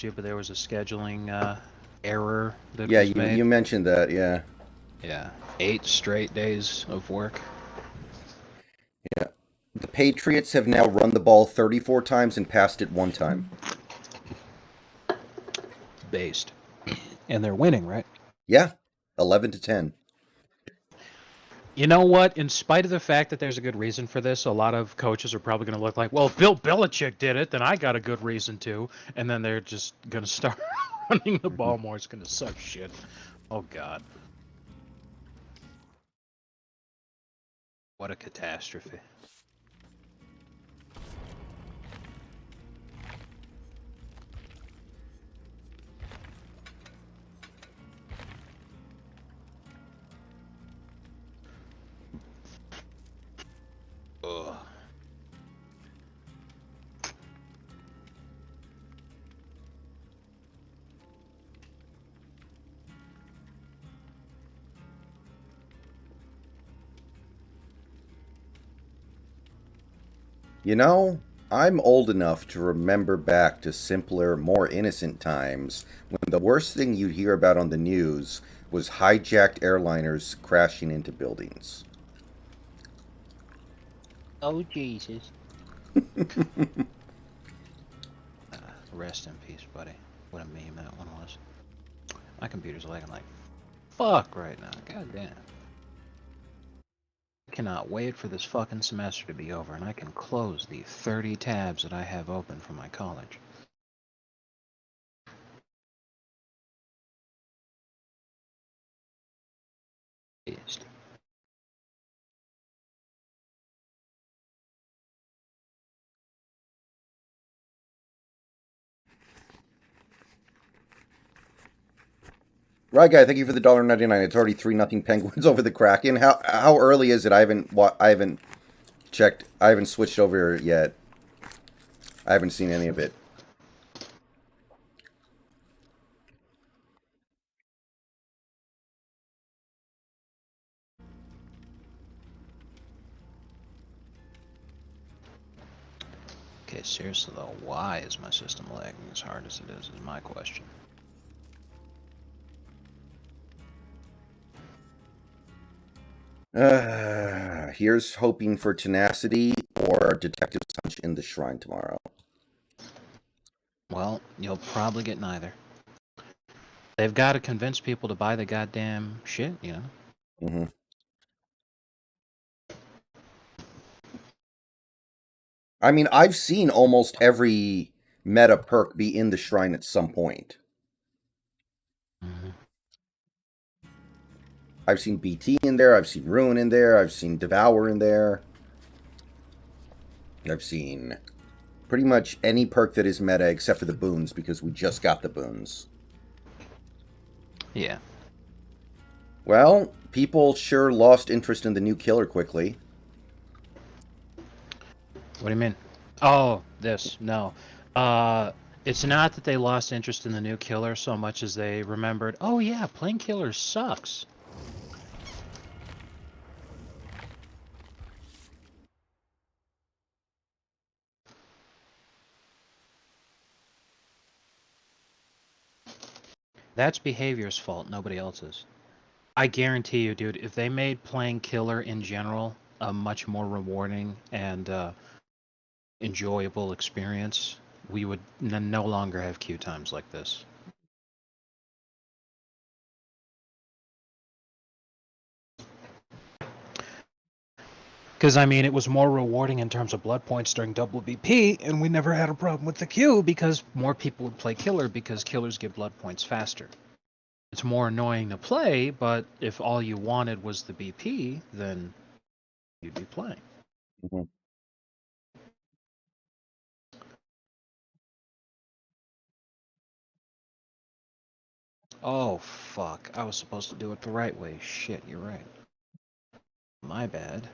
told you, but there was a scheduling error that Yeah, was made. you mentioned that, yeah. Yeah, 8 straight days of work. Yeah. The Patriots have now run the ball 34 times and passed it 1 time. Based. And they're winning, right? Yeah, 11-10. You know what? In spite of the fact that there's a good reason for this, a lot of coaches are probably going to look like, well, if Bill Belichick did it, then I got a good reason to. And then they're just going to start running the ball more. It's going to suck shit. Oh, God. What a catastrophe. Ugh. You know, I'm old enough to remember back to simpler, more innocent times when the worst thing you'd hear about on the news was hijacked airliners crashing into buildings. Oh, Jesus. Rest in peace, buddy. What a meme that one was. My computer's lagging like fuck right now. God damn. I cannot wait for this fucking semester to be over and I can close the 30 tabs that I have open for my college. Pissed. Right, guy. Thank you for the $1.99. It's already 3-0 Penguins over the Kraken. How early is it? I haven't checked. I haven't switched over yet. I haven't seen any of it. Okay, seriously though, why is my system lagging as hard as it is my question. Here's hoping for tenacity or Detective's hunch in the shrine tomorrow. Well, you'll probably get neither. They've got to convince people to buy the goddamn shit, you know? Mm-hmm. I mean, I've seen almost every meta perk be in the shrine at some point. Mm-hmm. I've seen BT in there, I've seen Ruin in there, I've seen Devour in there. I've seen pretty much any perk that is meta except for the boons because we just got the boons. Yeah. Well, people sure lost interest in the new killer quickly. What do you mean? Oh, this. No. It's not that they lost interest in the new killer so much as they remembered, oh yeah, playing killer sucks. That's behavior's fault, nobody else's. I guarantee you, dude, if they made playing killer in general a much more rewarding and enjoyable experience, we would no longer have queue times like this. Because, I mean, it was more rewarding in terms of blood points during WBP, and we never had a problem with the queue because more people would play killer because killers get blood points faster. It's more annoying to play, but if all you wanted was the BP, then you'd be playing. Mm-hmm. Oh, fuck. I was supposed to do it the right way. Shit, you're right. My bad.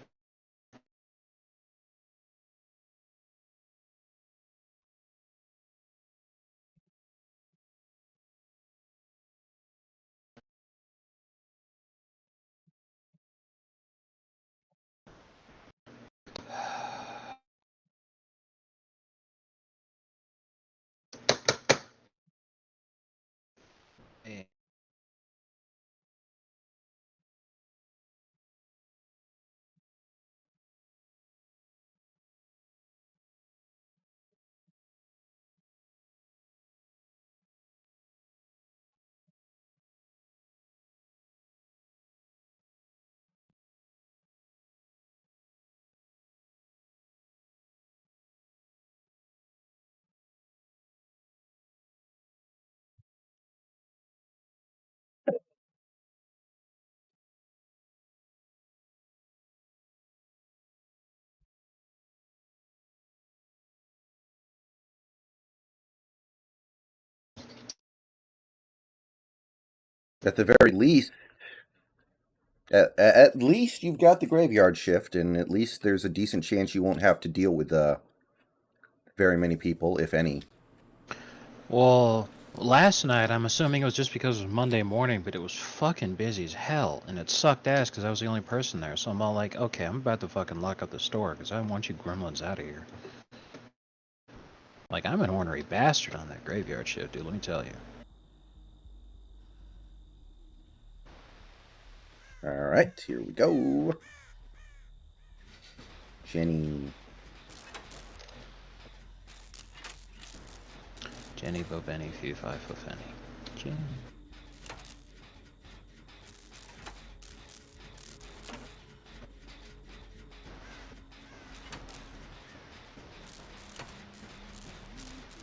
At the very least, at least you've got the graveyard shift, and at least there's a decent chance you won't have to deal with very many people, if any. Well, last night, I'm assuming it was just because it was Monday morning, but it was fucking busy as hell, and it sucked ass because I was the only person there. So I'm all like, okay, I'm about to fucking lock up the store because I want you gremlins out of here. Like, I'm an ornery bastard on that graveyard shift, dude, let me tell you. Alright, here we go. Jenny. Jenny Bobeni, Fee Fi Fofeni. Jenny.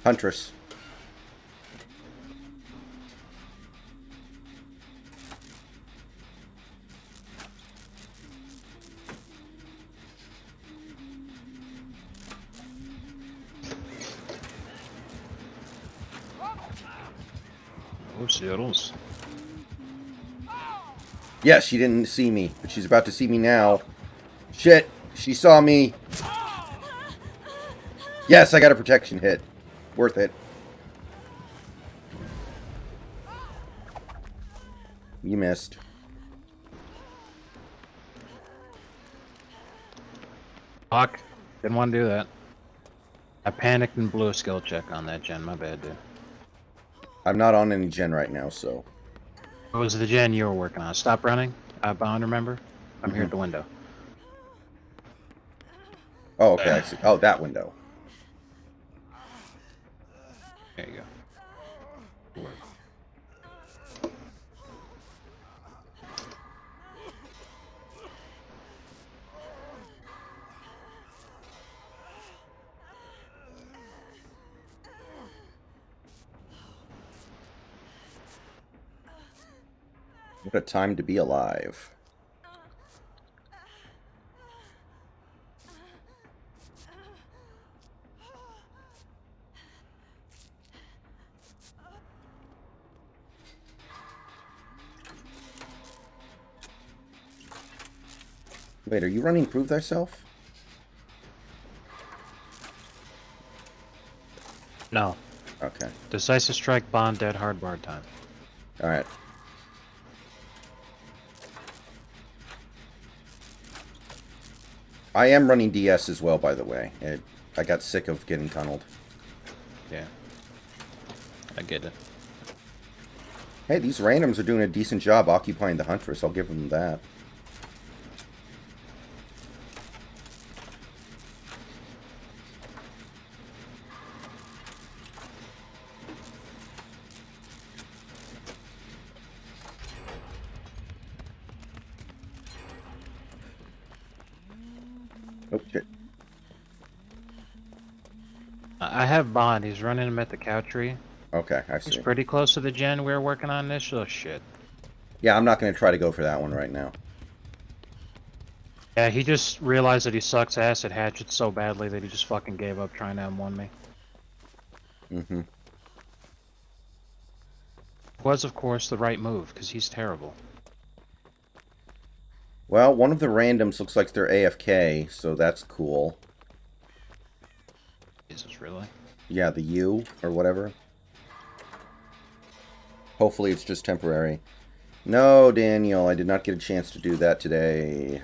Huntress. Oh, Seattle's. Yeah, she didn't see me, but she's about to see me now. Shit, she saw me. Yes, I got a protection hit. Worth it. You missed. Fuck. Didn't want to do that. I panicked and blew a skill check on that gen. My bad, dude. I'm not on any gen right now, so. What was the gen you were working on? Stop running? Bond, remember? I'm here at the window. Oh, okay, I see. Oh, that window. There you go. What a time to be alive. Wait, are you running Prove Thyself? No. Okay. Decisive Strike, Bond, Dead, Hard Bar time. Alright. I am running DS as well, by the way. I got sick of getting tunneled. Yeah. I get it. Hey, these randoms are doing a decent job occupying the Huntress. I'll give them that. Oh, shit. I have Bond. He's running him at the cow tree. Okay, I see. He's pretty close to the gen we were working on this. Oh, shit. Yeah, I'm not going to try to go for that one right now. Yeah, he just realized that he sucks ass at hatchets so badly that he just fucking gave up trying to M1 me. Mm-hmm. Was, of course, the right move, because he's terrible. Well, one of the randoms looks like they're AFK, so that's cool. Jesus, really? Yeah, the U, or whatever. Hopefully it's just temporary. No, Daniel, I did not get a chance to do that today.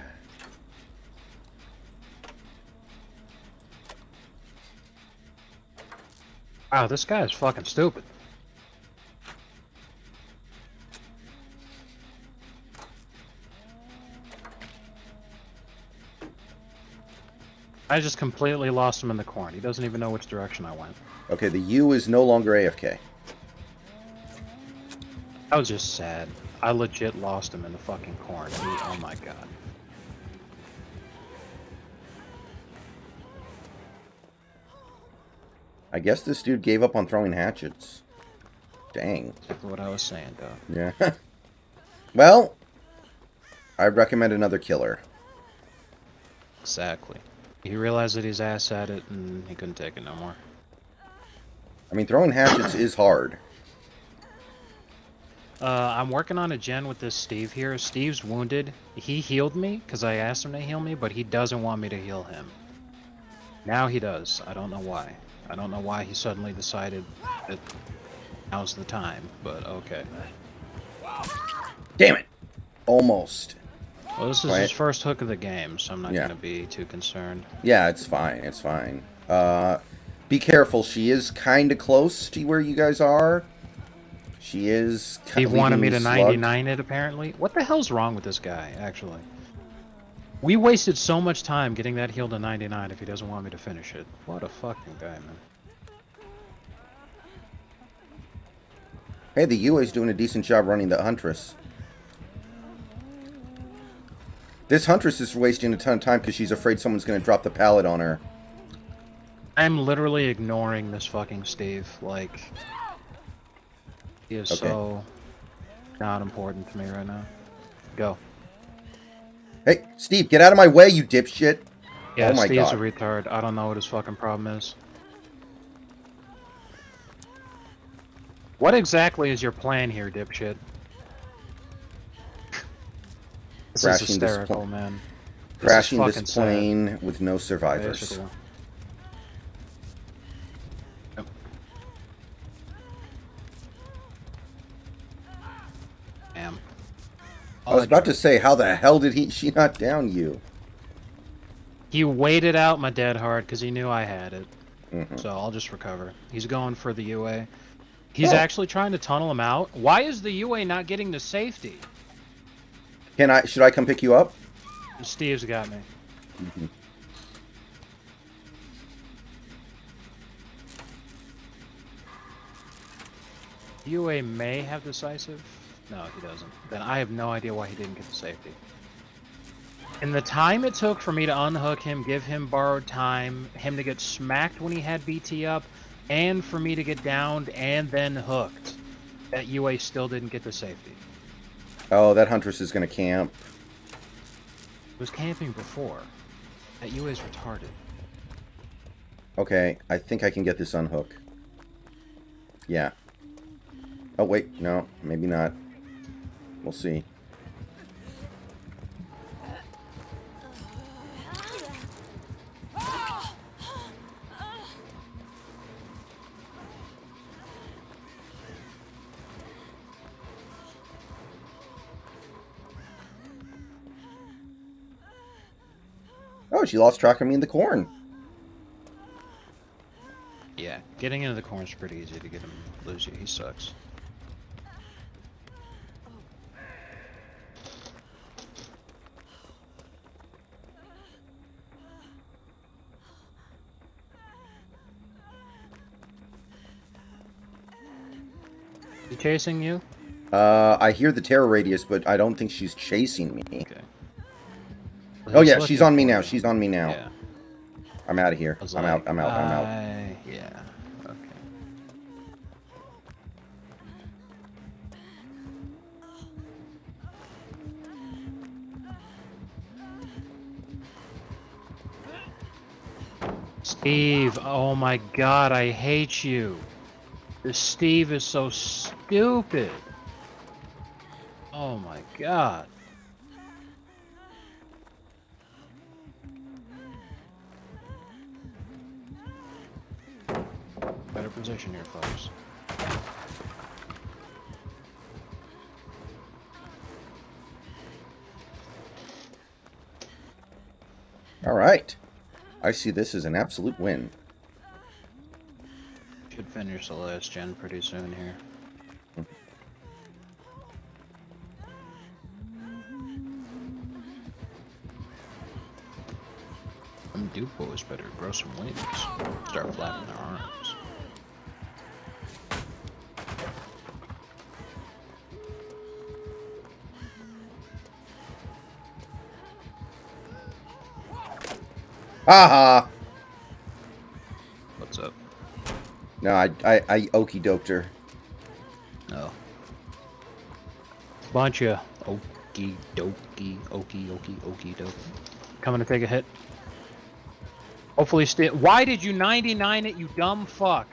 Wow, this guy is fucking stupid. I just completely lost him in the corn. He doesn't even know which direction I went. Okay, the U is no longer AFK. I was just sad. I legit lost him in the fucking corn. Oh my god. I guess this dude gave up on throwing hatchets. Dang. Exactly what I was saying, dog. Yeah. Well, I'd recommend another killer. Exactly. He realized that he's ass at it and he couldn't take it no more. I mean, throwing hatchets is hard. I'm working on a gen with this Steve here. Steve's wounded. He healed me because I asked him to heal me, but he doesn't want me to heal him. Now he does. I don't know why. I don't know why he suddenly decided that now's the time, but okay. Damn it! Almost. Well, this is his first hook of the game, so I'm not Yeah. going to be too concerned. Yeah, it's fine. It's fine. Be careful. She is kind of close to where you guys are. She is. He wanted me to 99 it, apparently. What the hell's wrong with this guy, actually? We wasted so much time getting that heal to 99 if he doesn't want me to finish it. What a fucking guy, man. Hey, the UA's doing a decent job running the Huntress. This Huntress is wasting a ton of time because she's afraid someone's going to drop the pallet on her. I'm literally ignoring this fucking Steve. Like, he is so not important to me right now. Go. Hey, Steve, get out of my way, you dipshit. Yeah, oh my Steve's God. a retard. I don't know what his fucking problem is. What exactly is your plan here, dipshit? This is hysterical, man. Crashing this plane with no survivors. Basically. Yep. Damn. I was about to say, how the hell did she not down you? He waited out my dead hard because he knew I had it. Mm-hmm. So I'll just recover. He's going for the UA. He's actually trying to tunnel him out. Why is the UA not getting to safety? Should I come pick you up? Steve's got me. Mm-hmm. UA may have decisive. No, he doesn't. Then I have no idea why he didn't get to safety. And the time it took for me to unhook him, give him borrowed time, him to get smacked when he had BT up, and for me to get downed and then hooked, that UA still didn't get to safety. Oh, that Huntress is going to camp. It was camping before. That UA is retarded. Okay, I think I can get this unhook. Yeah. Oh, wait. No, maybe not. We'll see. Oh, she lost track of me in the corn. Yeah, getting into the corner is pretty easy to get him lose you. He sucks. Is he chasing you? I hear the terror radius, but I don't think she's chasing me. Okay. Well, Oh yeah, she's on me now. She's on me now. Yeah. I'm out of here. I'm out. I'm out. I'm out. Yeah. Okay. Steve, oh my God, I hate you. This Steve is so stupid. Oh my God. Better position here, folks. All right. I see this as an absolute win. Should finish the last gen pretty soon here. Them Duke boys better grow some wings. Start flapping their arms. Haha. What's up? No, I okie doked her. Oh. Bunch of okie dokie, okie dokie. Coming to take a hit. Hopefully stay. Why did you 99 it, you dumb fuck?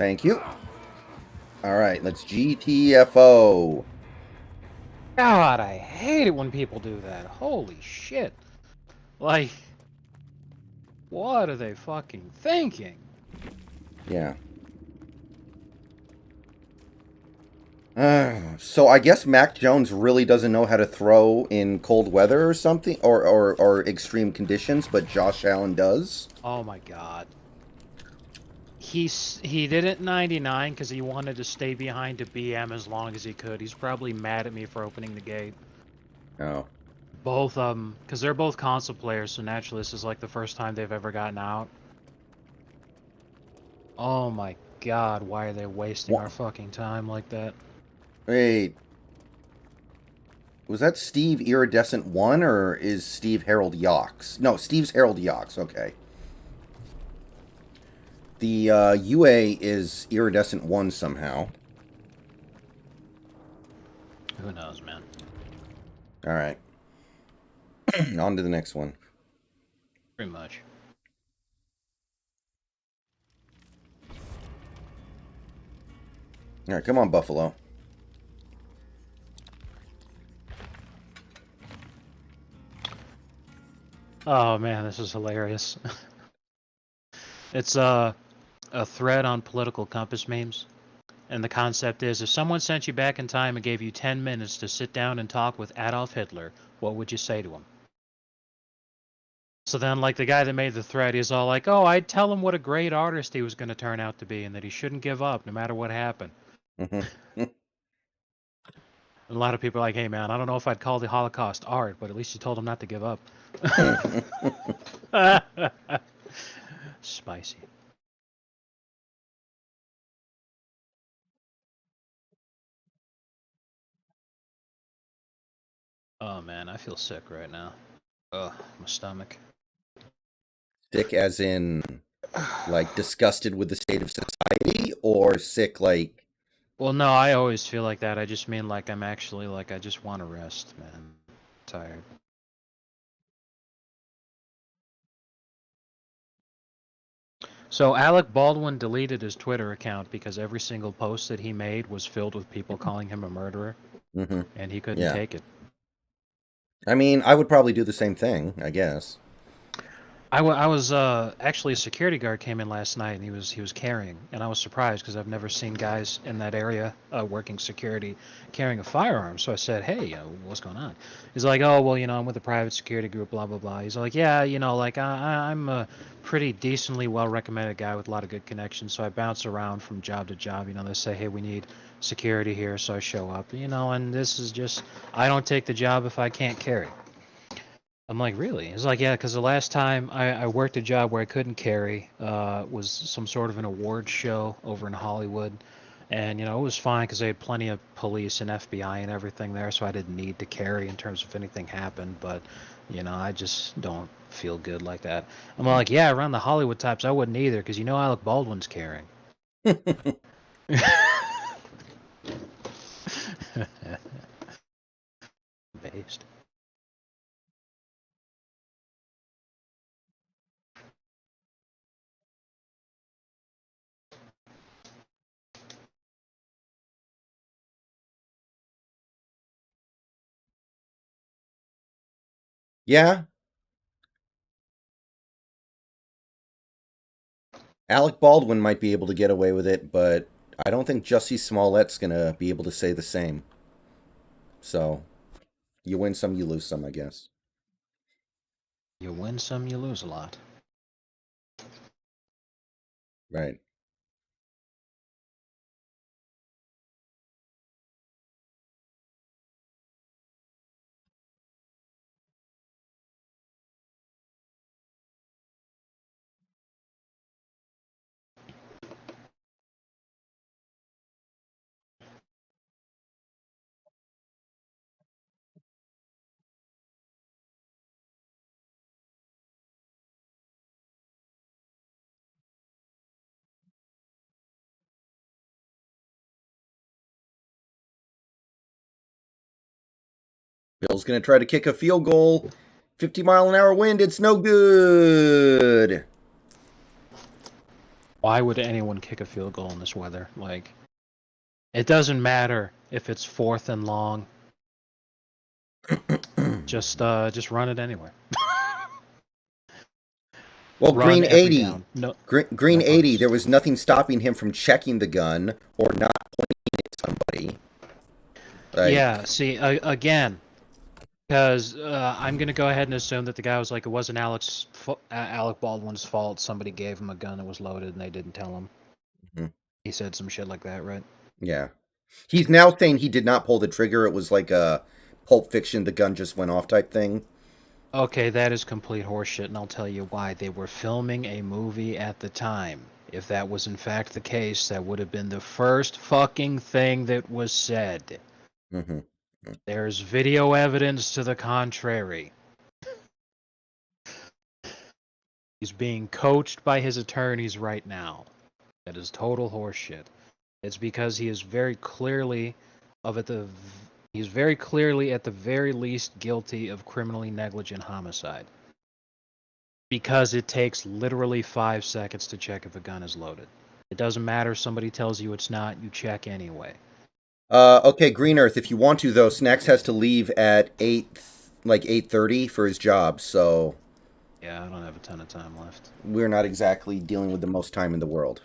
Thank you. All right, let's GTFO. God, I hate it when people do that. Holy shit. Like, what are they fucking thinking? Yeah. So I guess Mac Jones really doesn't know how to throw in cold weather or something, or extreme conditions, but Josh Allen does. Oh my god. He did it 99 because he wanted to stay behind to BM as long as he could. He's probably mad at me for opening the gate. Oh. Both of them, because they're both console players, so naturally this is like the first time they've ever gotten out. Oh my god, why are they wasting our fucking time like that? Wait. Was that Steve Iridescent 1 or is Steve Harold Yox? No, Steve's Harold Yox, okay. The UA is Iridescent 1 somehow. Who knows, man? Alright. On to the next one. Pretty much. Alright, come on, Buffalo. Oh man, this is hilarious. It's a thread on political compass memes. And the concept is, if someone sent you back in time and gave you 10 minutes to sit down and talk with Adolf Hitler, what would you say to him? So then, like, the guy that made the thread, he's all like, oh, I'd tell him what a great artist he was going to turn out to be and that he shouldn't give up no matter what happened. And a lot of people are like, hey, man, I don't know if I'd call the Holocaust art, but at least you told him not to give up. Spicy. Oh, man, I feel sick right now. Ugh, my stomach. Sick as in, like, disgusted with the state of society, or sick like... Well, no, I always feel like that. I just mean, like, I'm actually, like, I just want to rest, man. I'm tired. So Alec Baldwin deleted his Twitter account because every single post that he made was filled with people calling him a murderer, and he couldn't take it. I mean, I would probably do the same thing, I guess. I was actually, a security guard came in last night and he was carrying, and I was surprised because I've never seen guys in that area working security carrying a firearm. So I said, hey, what's going on? He's like, oh, well, I'm with a private security group, blah blah blah. He's like, yeah, like I'm a pretty decently well recommended guy with a lot of good connections, so I bounce around from job to job. They say, hey, we need security here, so I show up. And this is just, I don't take the job if I can't carry. I'm like, really? He's like, yeah, because the last time I worked a job where I couldn't carry was some sort of an awards show over in Hollywood. And, it was fine because they had plenty of police and FBI and everything there, so I didn't need to carry in terms of anything happened. But, I just don't feel good like that. I'm like, yeah, around the Hollywood types, I wouldn't either because Alec Baldwin's carrying. Based. Yeah. Alec Baldwin might be able to get away with it, but I don't think Jussie Smollett's going to be able to say the same. So, you win some, you lose some, I guess. You win some, you lose a lot. Right. Bill's going to try to kick a field goal. 50-mile-an-hour wind. It's no good. Why would anyone kick a field goal in this weather? Like, it doesn't matter if it's 4th and long. Just run it anyway. Well, Run Green every 80. down. No, Green no 80, punts. there was nothing stopping him from checking the gun or not pointing at somebody. Like, Yeah, see, again, because I'm going to go ahead and assume that the guy was like, it wasn't Alec Baldwin's fault. Somebody gave him a gun that was loaded and they didn't tell him. Mhm. He said some shit like that, right? Yeah. He's now saying he did not pull the trigger. It was like a Pulp Fiction, the gun just went off type thing. Okay, that is complete horseshit, and I'll tell you why. They were filming a movie at the time. If that was in fact the case, that would have been the first fucking thing that was said. Mm-hmm. There's video evidence to the contrary. He's being coached by his attorneys right now. That is total horseshit. It's because he is very clearly he's very clearly at the very least guilty of criminally negligent homicide. Because it takes literally 5 seconds to check if a gun is loaded. It doesn't matter if somebody tells you it's not, you check anyway. Okay, Green Earth, if you want to, though, Snacks has to leave at 8:30 for his job, so Yeah, I don't have a ton of time left. we're not exactly dealing with the most time in the world.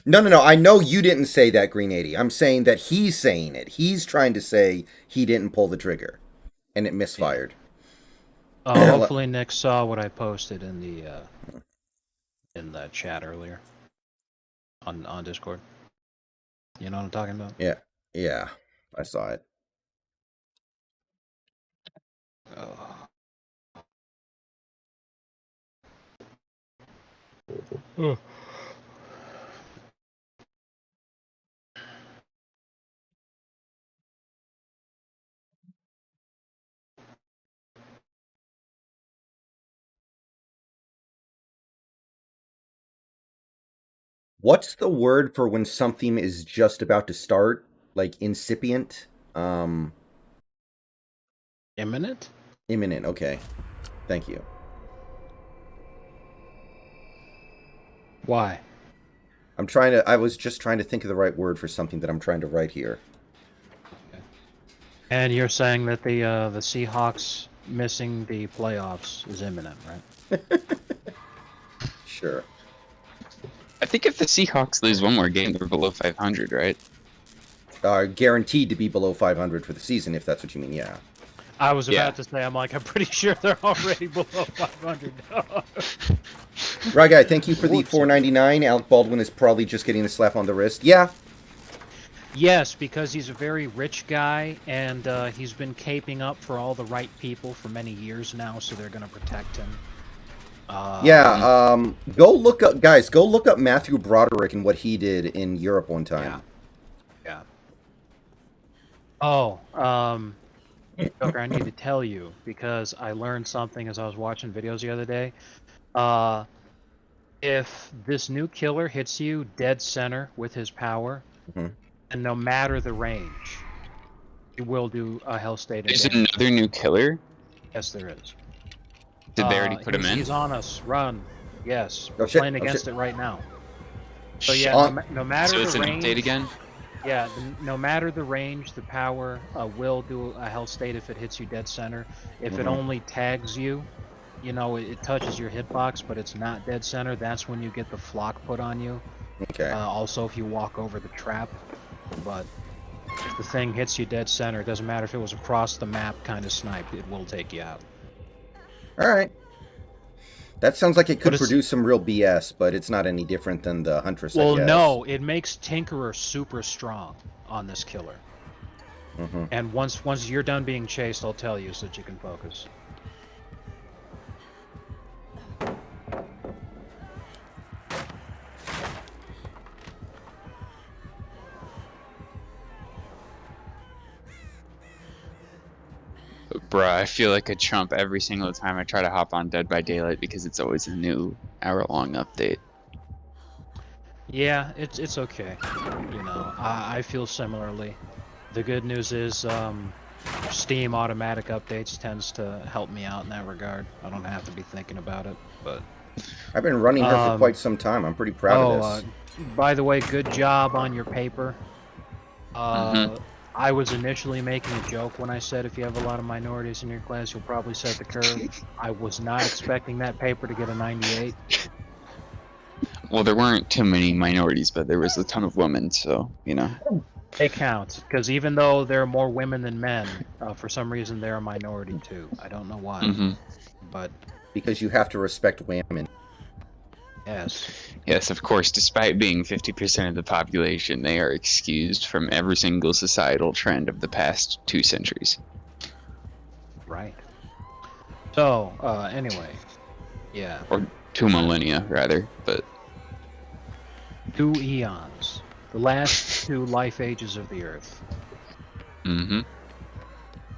No. I know you didn't say that, Green 80. I'm saying that he's saying it. He's trying to say he didn't pull the trigger, and it misfired. Hopefully Nick saw what I posted in the chat earlier on Discord. You know what I'm talking about? Yeah, I saw it. Oh. What's the word for when something is just about to start? Like incipient? Imminent? Imminent, okay. Thank you. Why? I was just trying to think of the right word for something that I'm trying to write here. Okay. And you're saying that the Seahawks missing the playoffs is imminent, right? Sure. I think if the Seahawks lose one more game, they're below 500, right? Guaranteed to be below 500 for the season, if that's what you mean, yeah. I was about to say, I'm pretty sure they're already below 500. Right, guy, thank you for the Whoops. $4.99. Alec Baldwin is probably just getting a slap on the wrist. Yeah. Yes, because he's a very rich guy, and he's been caping up for all the right people for many years now, so they're going to protect him. Go look up Matthew Broderick and what he did in Europe one time. Yeah. Oh, Joker, I need to tell you, because I learned something as I was watching videos the other day. If this new killer hits you dead center with his power, and no matter the range, he will do a hell state of There's damage. another new killer? Yes, there is. Did they already put him in? He's on us. Run. Yes, we're shit. playing against it right now. So Shit. yeah, no matter So it's the an range. update again? Yeah, no matter the range, the power will do a hell state if it hits you dead center. If it only tags you, it touches your hitbox, but it's not dead center, that's when you get the flock put on you. Okay. Also, if you walk over the trap. But if the thing hits you dead center, it doesn't matter if it was across the map kind of sniped, it will take you out. Alright. That sounds like it could produce some real BS, but it's not any different than the Huntress, I guess. Well, no, it makes Tinkerer super strong on this killer. And once you're done being chased, I'll tell you so that you can focus. Bruh, I feel like a chump every single time I try to hop on Dead by Daylight because it's always a new hour-long update. Yeah, it's okay. I feel similarly. The good news is, Steam automatic updates tends to help me out in that regard. I don't have to be thinking about it, but... I've been running her for quite some time. I'm pretty proud of this. By the way, good job on your paper. Mm-hmm. I was initially making a joke when I said if you have a lot of minorities in your class, you'll probably set the curve. I was not expecting that paper to get a 98. Well, there weren't too many minorities, but there was a ton of women, so, you know. It counts, because even though there are more women than men, for some reason they're a minority too. I don't know why, Mm-hmm. but... Because you have to respect women. Yes. Yes, of course, despite being 50% of the population, they are excused from every single societal trend of the past 2 centuries. Right. So, anyway. Yeah. Or 2 millennia, rather, but... 2 eons. The last 2 life ages of the Earth. Mm-hmm.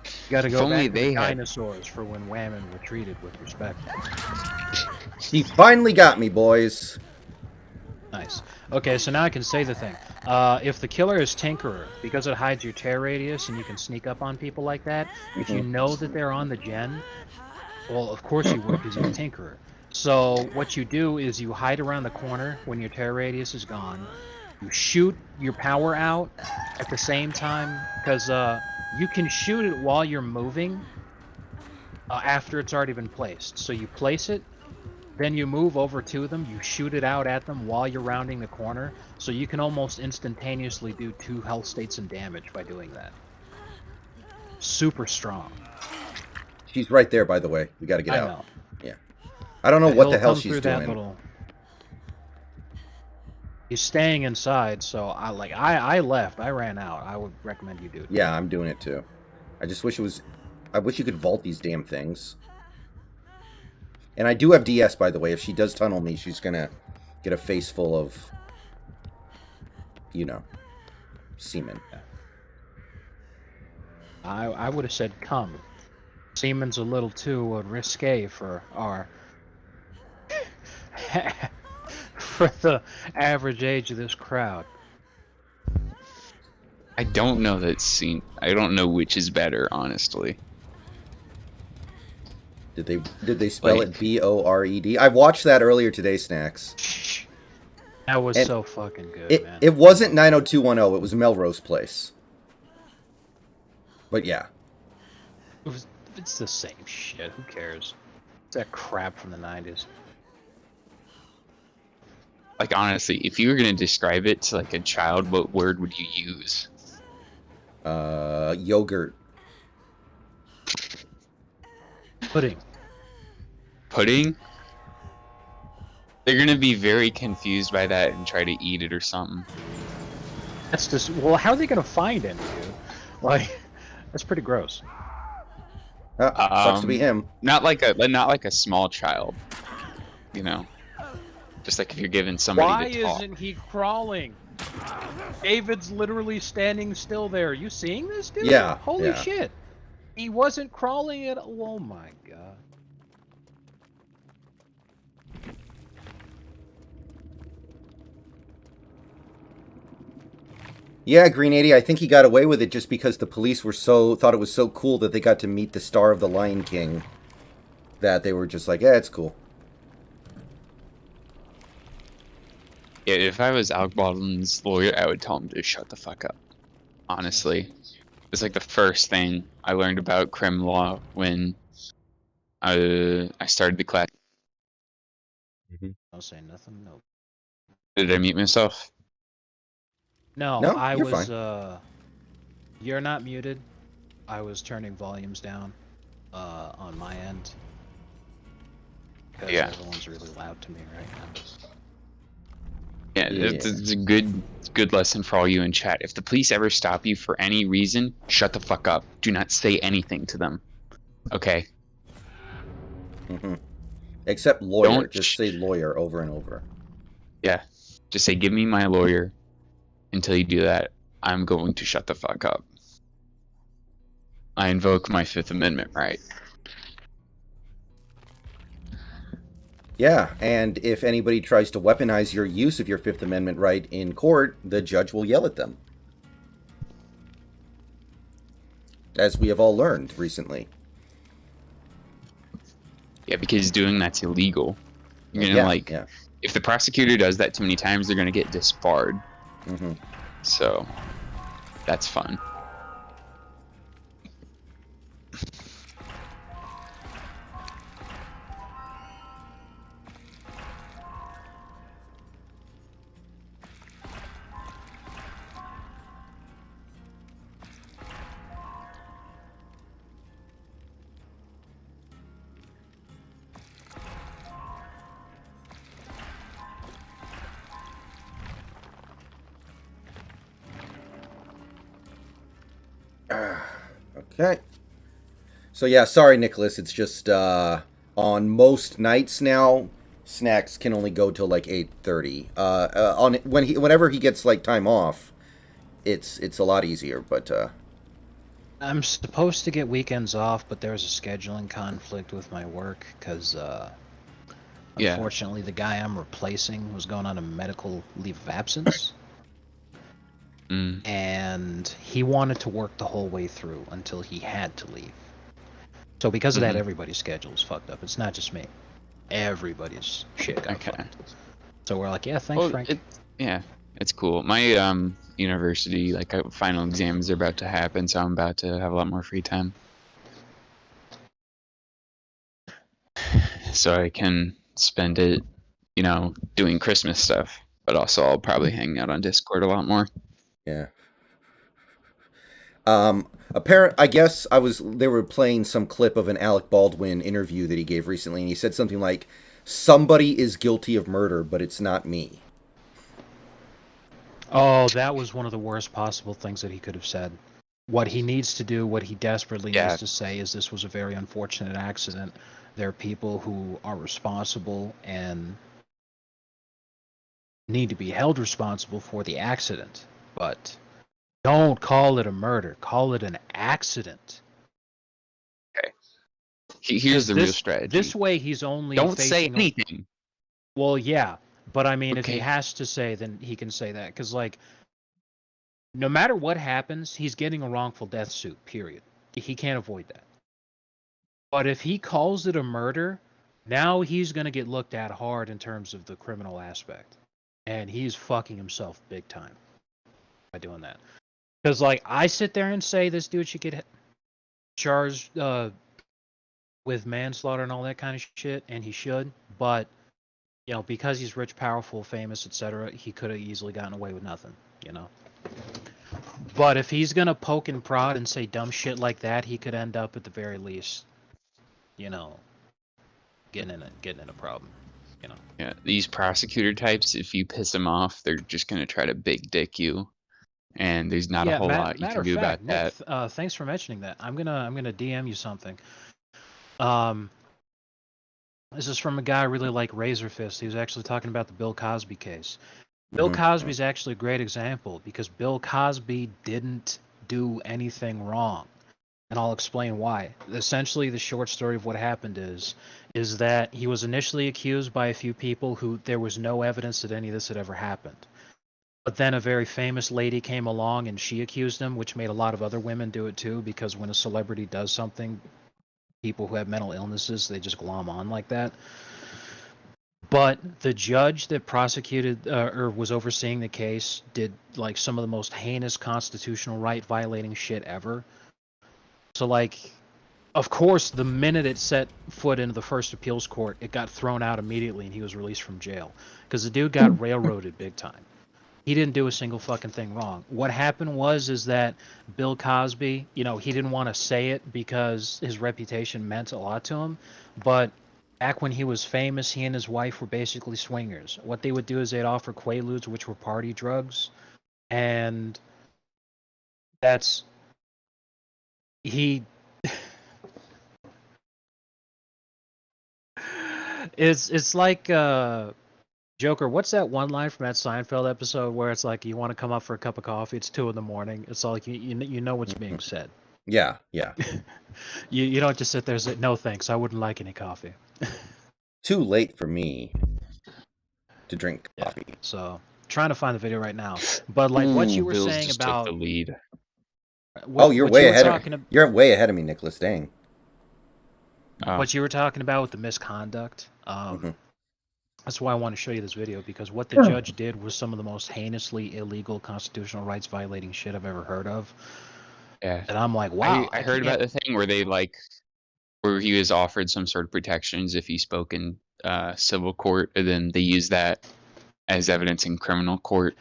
You gotta If go only back to they the had- dinosaurs for when women were treated with respect. He finally got me, boys. Nice. Okay, so now I can say the thing. If the killer is Tinkerer, because it hides your tear radius and you can sneak up on people like that, if you know that they're on the gen, well, of course you would because you're a Tinkerer. So what you do is you hide around the corner when your tear radius is gone. You shoot your power out at the same time, because you can shoot it while you're moving after it's already been placed. So you place it, then you move over to them, you shoot it out at them while you're rounding the corner, so you can almost instantaneously do 2 health states and damage by doing that. Super strong. She's right there, by the way. We got to get I out. know. Yeah. I don't know Yeah, what the he'll hell come she's through that doing. little... He's staying inside, so I left. I ran out. I would recommend you do it. Yeah, I'm doing it too. I just wish it was... I wish you could vault these damn things. And I do have DS, by the way. If she does tunnel me, she's gonna get a face full of... You know... semen. I would have said come. Semen's a little too risque for our... for the average age of this crowd. I don't know I don't know which is better, honestly. Did they spell it B-O-R-E-D? I watched that earlier today, Snacks. That was And so fucking good, man. It wasn't 90210, it was Melrose Place. But yeah. It's the same shit. Who cares? It's that crap from the 90s. Like, honestly, if you were gonna describe it to, like, a child, what word would you use? Yogurt. Pudding. Pudding? They're gonna be very confused by that and try to eat it or something. That's just... Well, how are they gonna find him, dude? Like, that's pretty gross. Sucks to be him. Not like a small child, you know. Just like if you're giving somebody Why to talk. isn't he crawling? David's literally standing still there. Are you seeing this, dude? Yeah. Holy yeah. shit. He wasn't crawling at all. Oh my god. Yeah, Green 80, I think he got away with it just because the police were thought it was so cool that they got to meet the star of the Lion King that they were just like, yeah, it's cool. Yeah, if I was Alec Baldwin's lawyer, I would tell him to shut the fuck up. Honestly. It's like the first thing I learned about crim law when I started the class. I'll say nothing. No. Did I mute myself? No, No, I you're was, fine. You're not muted. I was turning volumes down, on my end. Because Yeah. everyone's really loud to me right now. Yeah, it's a good lesson for all you in chat. If the police ever stop you for any reason, shut the fuck up. Do not say anything to them. Okay? Mm-hmm. Except lawyer. Don't Just say lawyer over and over. Yeah. Just say, give me my lawyer. Until you do that, I'm going to shut the fuck up. I invoke my Fifth Amendment right. Yeah, and if anybody tries to weaponize your use of your Fifth Amendment right in court, the judge will yell at them. as we have all learned recently. Yeah, because doing that's illegal. You're gonna if the prosecutor does that too many times, they're gonna get disbarred. Mm-hmm. So that's fun. Okay. So yeah, sorry, Nicholas. It's just on most nights now, snacks can only go till like 8:30. Whenever he gets like time off, it's a lot easier. But I'm supposed to get weekends off, but there's a scheduling conflict with my work because, unfortunately, the guy I'm replacing was going on a medical leave of absence. And he wanted to work the whole way through until he had to leave. So because of that, everybody's schedule is fucked up. It's not just me. Everybody's shit got fucked. So we're like, yeah, thanks, Frank. It's cool. My university, like, final exams are about to happen, so I'm about to have a lot more free time. So I can spend it, doing Christmas stuff. But also I'll probably hang out on Discord a lot more. Yeah. I guess they were playing some clip of an Alec Baldwin interview that he gave recently, and he said something like, "Somebody is guilty of murder, but it's not me." Oh, that was one of the worst possible things that he could have said. What he needs to do, what he desperately needs to say is this was a very unfortunate accident. There are people who are responsible and need to be held responsible for the accident, but don't call it a murder. Call it an accident. Okay. Here's the real strategy. This way, he's only don't say anything. Well, yeah, but I mean, if he has to say, then he can say that, because like, no matter what happens, he's getting a wrongful death suit. Period. He can't avoid that. But if he calls it a murder, now he's gonna get looked at hard in terms of the criminal aspect, and he's fucking himself big time by doing that. Because, like, I sit there and say this dude should get charged with manslaughter and all that kind of shit, and he should. But, because he's rich, powerful, famous, etc., he could have easily gotten away with nothing, But if he's going to poke and prod and say dumb shit like that, he could end up, at the very least, getting in a problem, Yeah, these prosecutor types, if you piss them off, they're just going to try to big dick you. And there's not a whole lot you can do about that. Nick, thanks for mentioning that. I'm gonna DM you something. This is from a guy I really like, Razor Fist. He was actually talking about the Bill Cosby case. Bill Cosby's actually a great example because Bill Cosby didn't do anything wrong. And I'll explain why. Essentially, the short story of what happened is that he was initially accused by a few people who there was no evidence that any of this had ever happened. But then a very famous lady came along and she accused him, which made a lot of other women do it too, because when a celebrity does something, people who have mental illnesses, they just glom on like that. But the judge that prosecuted or was overseeing the case did like some of the most heinous constitutional right violating shit ever. So like, of course, the minute it set foot into the first appeals court, it got thrown out immediately and he was released from jail because the dude got railroaded big time. He didn't do a single fucking thing wrong. What happened is that Bill Cosby, he didn't want to say it because his reputation meant a lot to him. But back when he was famous, he and his wife were basically swingers. What they would do is they'd offer Quaaludes, which were party drugs. And it's like, Joker, what's that one line from that Seinfeld episode where it's like, you want to come up for a cup of coffee, it's 2 a.m. It's like, you know what's being said. Yeah. you don't just sit there and say, no thanks, I wouldn't like any coffee. Too late for me to drink coffee. So, trying to find the video right now. But like what you were Bill's saying just about... took the lead. You're way ahead of me. You're way ahead of me, Nicholas. Dang. What you were talking about with the misconduct, that's why I want to show you this video, because what the judge did was some of the most heinously illegal constitutional rights violating shit I've ever heard of. Yeah. And I'm like, wow. I heard about the thing where where he was offered some sort of protections if he spoke in civil court, and then they used that as evidence in criminal court.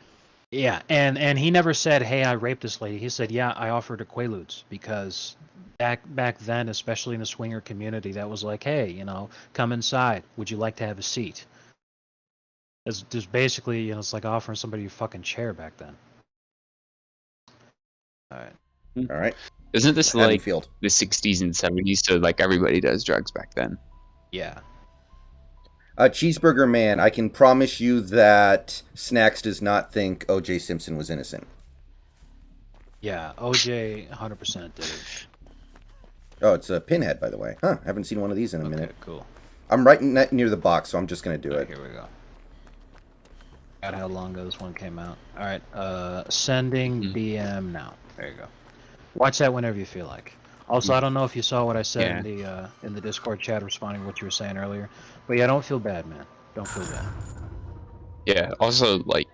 Yeah, and he never said, hey, I raped this lady. He said, yeah, I offered her Quaaludes, because back then, especially in the swinger community, that was like, hey, come inside. Would you like to have a seat? It's just basically, it's like offering somebody a fucking chair back then. All right. Isn't this like the 60s and 70s? So like everybody does drugs back then. Yeah. Cheeseburger Man, I can promise you that Snacks does not think O.J. Simpson was innocent. Yeah, O.J. 100% did it. Oh, it's a pinhead, by the way. Huh, haven't seen one of these in a minute. Cool. I'm right near the box, so I'm just going to do it. Here we go. Got how long ago this one came out. All right, sending DM now. There you go. Watch that whenever you feel like. Also, I don't know if you saw what I said in the Discord chat responding to what you were saying earlier, but yeah, don't feel bad, man. Don't feel bad. Yeah. Also, like,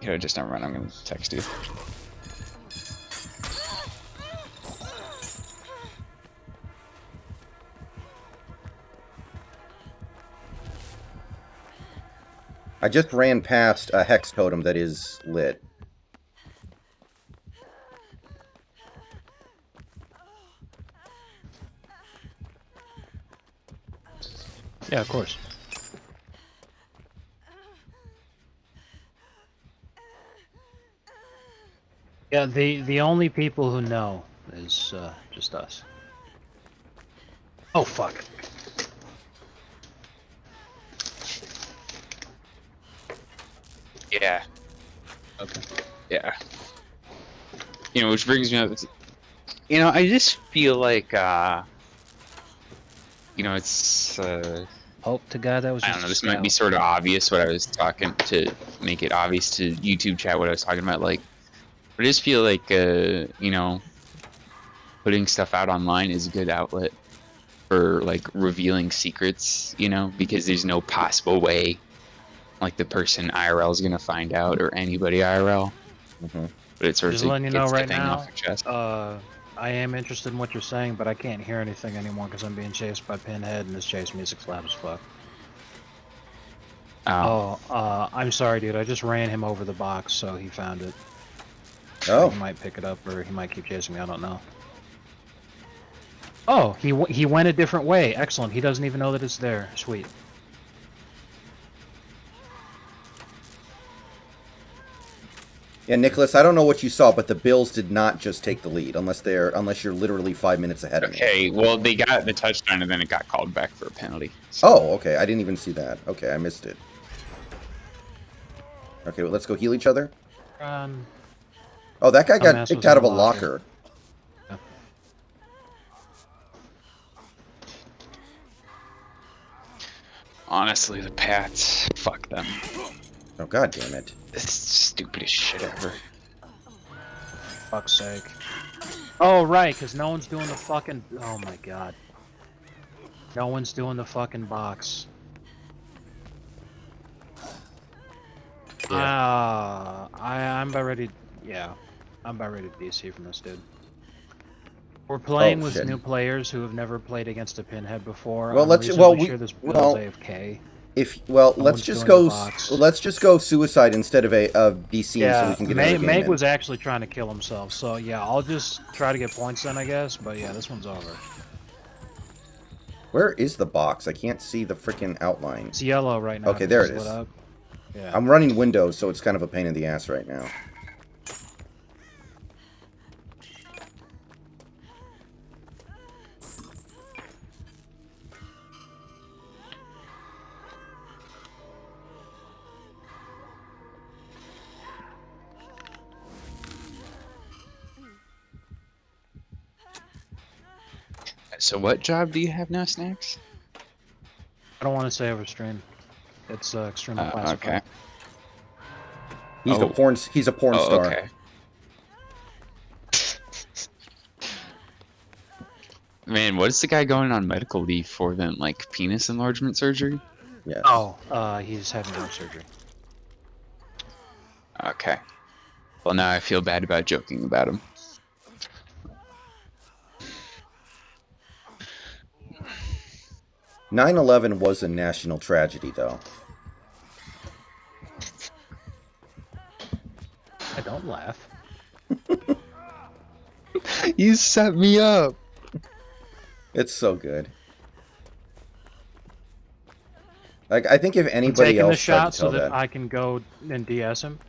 just never mind. I'm gonna text you. I just ran past a hex totem that is lit. Yeah, of course. Yeah, the only people who know is just us. Oh fuck. Yeah. Okay. Yeah. Which brings me up. I just feel like it's hope to God that was. I don't know. This might be sort of obvious what I was talking to make it obvious to YouTube chat what I was talking about. Like, I just feel like putting stuff out online is a good outlet for like revealing secrets. Because there's no possible way like the person IRL is gonna find out, or anybody IRL. But it's sort of just letting you know right now. Off your chest. I am interested in what you're saying, but I can't hear anything anymore because I'm being chased by Pinhead and this chase music's loud as fuck. I'm sorry, dude. I just ran him over the box, so he found it. Oh. He might pick it up, or he might keep chasing me. I don't know. Oh, he went a different way. Excellent. He doesn't even know that it's there. Sweet. Yeah, Nicholas, I don't know what you saw, but the Bills did not just take the lead, unless you're literally 5 minutes ahead of me. Okay, well, they got the touchdown, and then it got called back for a penalty. So. Oh, okay. I didn't even see that. Okay, I missed it. Okay, well, let's go heal each other. Oh, that guy got kicked out of a locker. Yeah. Honestly, the Pats, fuck them. Oh, god damn it. This is the stupidest shit ever. Fuck's sake. Oh, right, because no one's doing the fucking... Oh, my god. No one's doing the fucking box. Yeah. I'm about ready... Yeah. I'm about ready to DC from this dude. We're playing with new players who have never played against a Pinhead before. Well, let's... Well, we... Well, AFK. Let's just go suicide instead of DC, so we can get another game Meg in. was actually trying to kill himself, so yeah, I'll just try to get points then, I guess. But yeah, this one's over. Where is the box? I can't see the freaking outline. It's yellow right now. Okay, there it is. Yeah. I'm running Windows, so it's kind of a pain in the ass right now. So what job do you have now, Snacks? I don't want to say over stream. It's extremely classified. Okay. He's a porn star. Okay. Man, what is the guy going on medical leave for then? Like penis enlargement surgery? Yes. Oh, he's having heart surgery. Okay. Well, now I feel bad about joking about him. "9/11 was a national tragedy, though. I don't laugh. You set me up. It's so good. Like, I think if I'm anybody taking the else tried shot to so tell that that... I can go and DS him,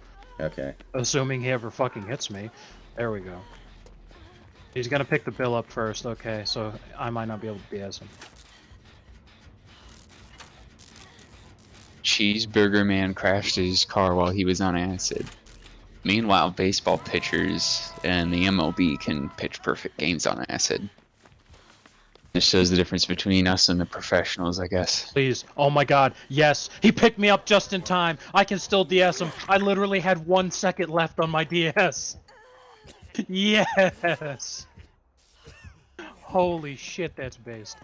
Okay. assuming he ever fucking hits me. There we go. He's gonna pick the bill up first. Okay, so I might not be able to DS him. Cheeseburger Man crashed his car while he was on acid. Meanwhile, baseball pitchers and the MLB can pitch perfect games on acid. This shows the difference between us and the professionals, I guess. Please. Oh my god. Yes. He picked me up just in time. I can still DS him. I literally had 1 second left on my DS. Yes. Holy shit, that's based.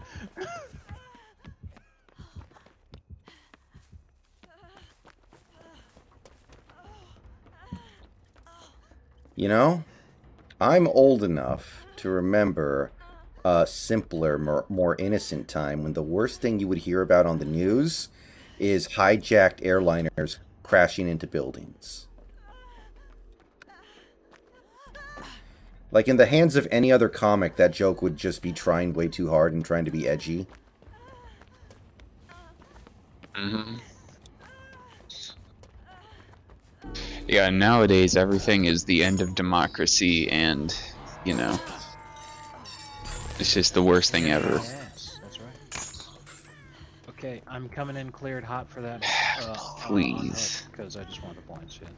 You know, I'm old enough to remember a simpler, more innocent time when the worst thing you would hear about on the news is hijacked airliners crashing into buildings. Like, in the hands of any other comic, that joke would just be trying way too hard and trying to be edgy. Mm-hmm. Yeah, nowadays everything is the end of democracy and, you know, it's just the worst thing ever. Yes, that's right. Okay, I'm coming in cleared hot for that. Please. Because I just want the points, yeah.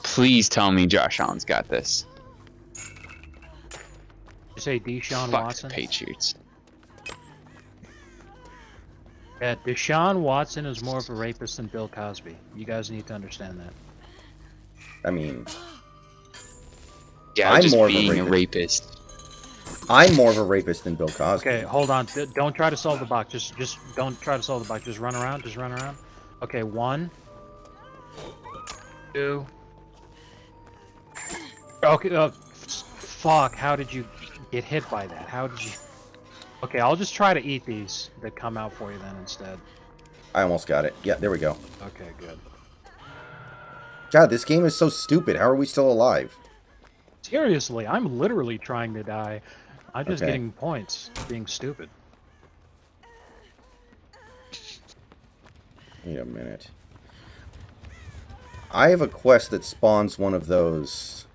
Please tell me Josh Allen's got this. You say Deshaun Fuck Watson? the Patriots. Yeah, Deshaun Watson is more of a rapist than Bill Cosby. You guys need to understand that. I mean... Yeah, I'm just more of a being a rapist. rapist. I'm more of a rapist than Bill Cosby. Okay, hold on. Don't try to solve the box. Just don't try to solve the box. Just run around. Just run around. Okay, 1, 2. Okay, fuck. How did you get hit by that? How did you... Okay, I'll just try to eat these that come out for you then instead. I almost got it. Yeah, there we go. Okay, good. God, this game is so stupid. How are we still alive? Seriously, I'm literally trying to die. I'm just Okay. getting points, being stupid. Wait a minute. I have a quest that spawns one of those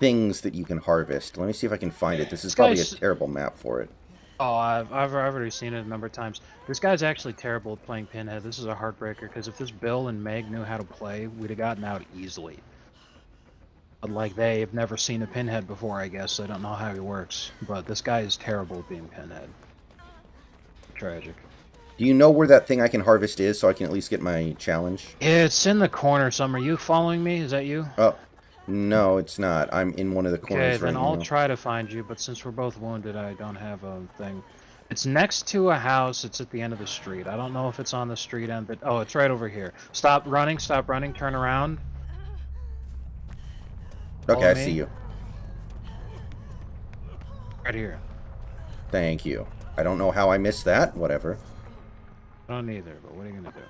things that you can harvest. Let me see if I can find it. This is probably a terrible map for it. Oh, I've already seen it a number of times. This guy's actually terrible at playing Pinhead. This is a heartbreaker, because if this Bill and Meg knew how to play, we'd have gotten out easily. But, like, they've never seen a Pinhead before, I guess. They don't know how he works. But this guy is terrible at being Pinhead. Tragic. Do you know where that thing I can harvest is, so I can at least get my challenge? It's in the corner somewhere. Are you following me? Is that you? Oh, no, it's not. I'm in one of the corners Okay, right then now. I'll try to find you, but since we're both wounded, I don't have a thing. It's next to a house. It's at the end of the street. I don't know if it's on the street end, but... Oh, it's right over here. Stop running, turn around. Okay, Follow I me. see you. Right here. Thank you. I don't know how I missed that. Whatever. I don't either, but what are you gonna do?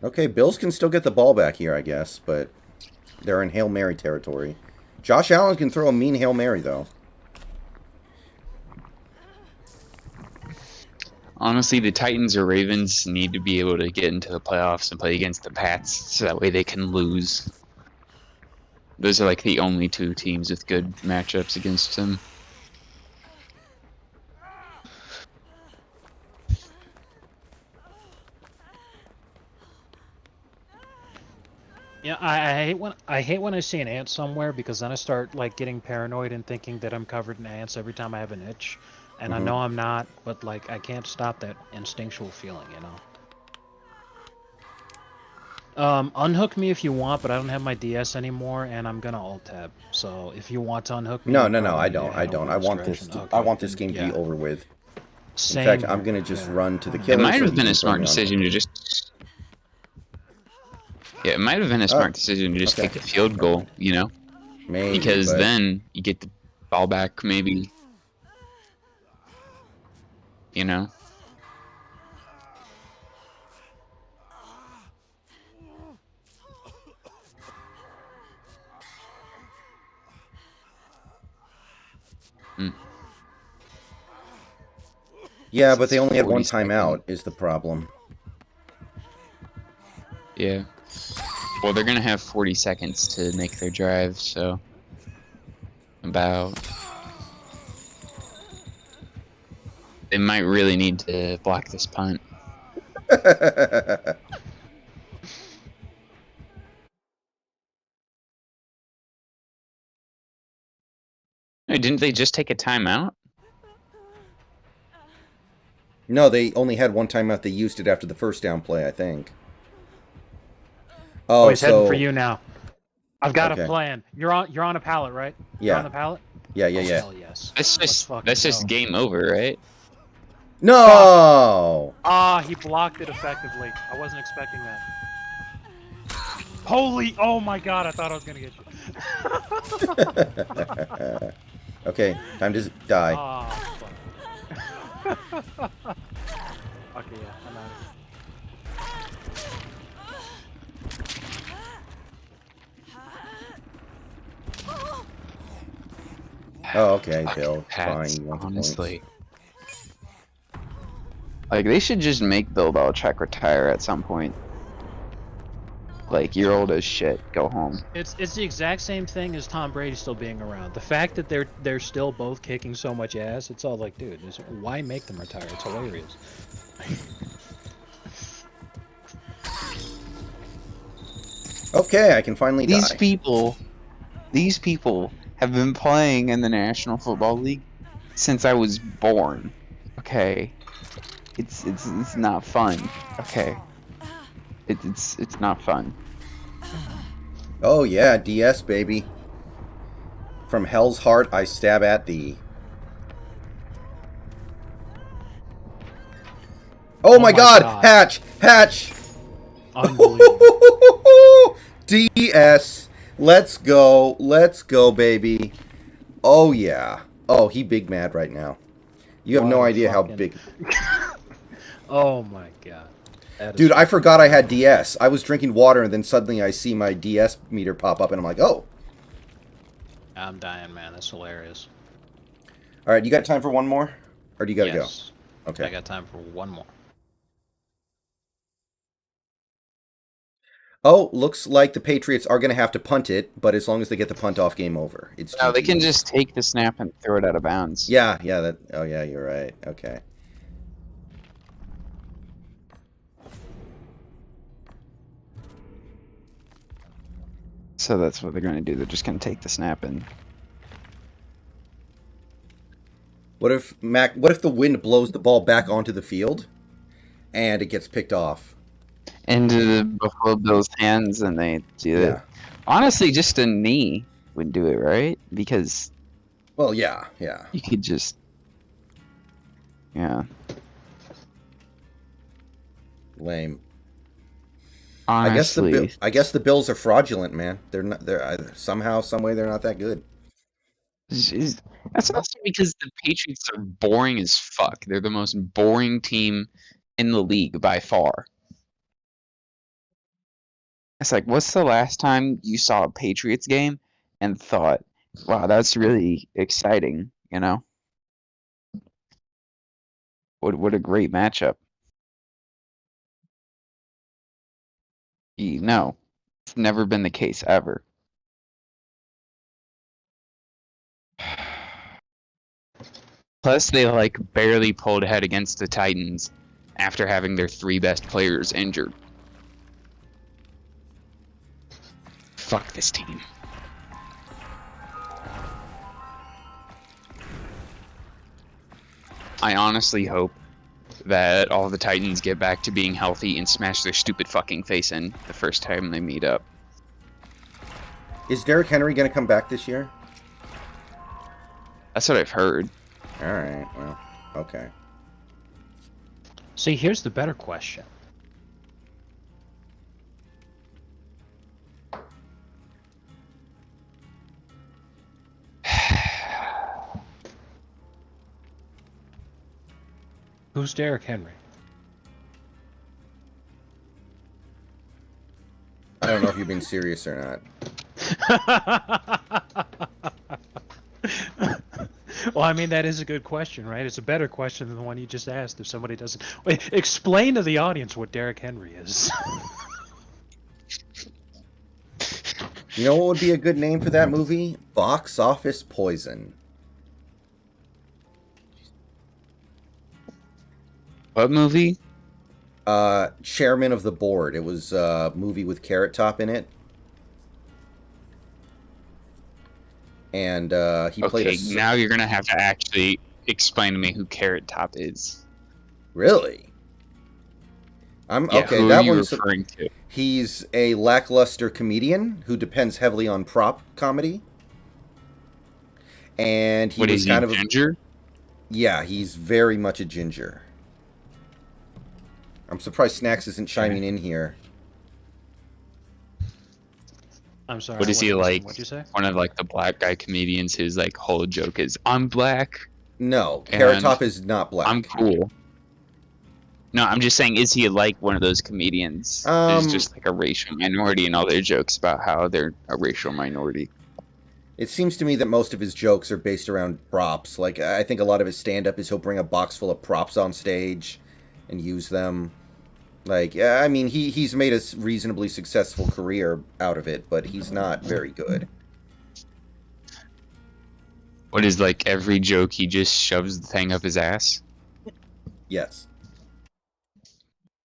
Okay, Bills can still get the ball back here, I guess, but they're in Hail Mary territory. Josh Allen can throw a mean Hail Mary, though. Honestly, the Titans or Ravens need to be able to get into the playoffs and play against the Pats, so that way they can lose. Those are like the only two teams with good matchups against them. Yeah, I hate when I see an ant somewhere, because then I start like getting paranoid and thinking that I'm covered in ants every time I have an itch, and I know I'm not, but like I can't stop that instinctual feeling, you know. Unhook me if you want, but I don't have my DS anymore, and I'm gonna alt tab. So if you want to unhook me, No, you no, no, probably I need to don't. head I don't. over I this want this. direction. I Okay, want this then, game to be yeah. over with. In Same fact, I'm here, gonna just yeah. run to the It killer. might so have he been can a throw smart me on decision hook. to just. Yeah, it might have been a smart decision to just okay. take a field goal, you know? Maybe, Because but then you get the ball back, maybe. You know? Mm. yeah, but they only had 40 one second. timeout. Is the problem? Yeah. Well, they're gonna have 40 seconds to make their drive, so about. They might really need to block this punt. Hey, didn't they just take a timeout? No, they only had one timeout. They used it after the first down play, I think. Oh, Oh, he's heading for so you now. I've got okay. a plan. You're on a pallet, right? You're Yeah. on the pallet? Yeah, yeah, Oh, yeah. hell yes. That's Let's just fucking go. game over, right? No! Ah, he blocked it effectively. I wasn't expecting that. Holy, oh my god, I thought I was gonna get you. Okay, time to die. Ah, fuck. Okay, yeah, I'm out. Oh, okay, Fucking Bill. Pats, Fine, you want the honestly. points. Like, they should just make Bill Belichick retire at some point. Like, you're old as shit. Go home. It's the exact same thing as Tom Brady still being around. The fact that they're still both kicking so much ass, it's all like, dude, why make them retire? It's hilarious. Okay, I can finally die. These people have been playing in the National Football League since I was born. Okay, it's not fun. Okay, it's not fun. Oh yeah, DS baby. From hell's heart I stab at thee. Oh, my god! Hatch! Hatch! Unbelievable. DS! Let's go. Let's go, baby. Oh yeah. Oh, he big mad right now. You have no idea how big. Oh my god. Dude, I forgot I had DS. I was drinking water and then suddenly I see my DS meter pop up and I'm like, oh. I'm dying, man. That's hilarious. Alright, you got time for one more? Or do you gotta go? Okay. I got time for one more. Oh, looks like the Patriots are going to have to punt it, but as long as they get the punt off, game over. It's No, they GG. can just take the snap and throw it out of bounds. Yeah, that. Oh, yeah, you're right. Okay. So that's what they're going to do. They're just going to take the snap and. What if the wind blows the ball back onto the field, and it gets picked off? Into the Buffalo Bills' hands, and they do it. Honestly, just a knee would do it, right? Because. Well, yeah. You could just. Yeah. Lame. Honestly. I guess the Bills are fraudulent, man. They're not. They're somehow, some way, they're not that good. That's also because the Patriots are boring as fuck. They're the most boring team in the league by far. It's like, what's the last time you saw a Patriots game and thought, wow, that's really exciting, you know? What a great matchup. No, it's never been the case ever. Plus, they like barely pulled ahead against the Titans after having their three best players injured. Fuck this team. I honestly hope that all the Titans get back to being healthy and smash their stupid fucking face in the first time they meet up. Is Derrick Henry going to come back this year? That's what I've heard. All right. Well, okay. See, here's the better question. Who's Derrick Henry? I don't know if you're being serious or not. Well, I mean, that is a good question, right? It's a better question than the one you just asked if somebody doesn't... Wait, explain to the audience what Derrick Henry is. You know what would be a good name for that movie? Box Office Poison. What movie? Chairman of the Board. It was a movie with Carrot Top in it. And he played a... now you're going to have to actually explain to me who Carrot Top is. Really? Yeah, okay, who that are you one's... referring to? He's a lackluster comedian who depends heavily on prop comedy. And he was kind of ginger? Yeah, he's very much a ginger. I'm surprised Snacks isn't chiming in here. I'm sorry. What is he like? What'd you say? One of like the black guy comedians whose like whole joke is I'm black. No, Carrot Top is not black. I'm cool. No, I'm just saying, is he like one of those comedians who's just like a racial minority and all their jokes about how they're a racial minority? It seems to me that most of his jokes are based around props. Like, I think a lot of his stand-up is he'll bring a box full of props on stage and use them. Like, I mean, he's made a reasonably successful career out of it, but he's not very good. What is like every joke he just shoves the thing up his ass? Yes.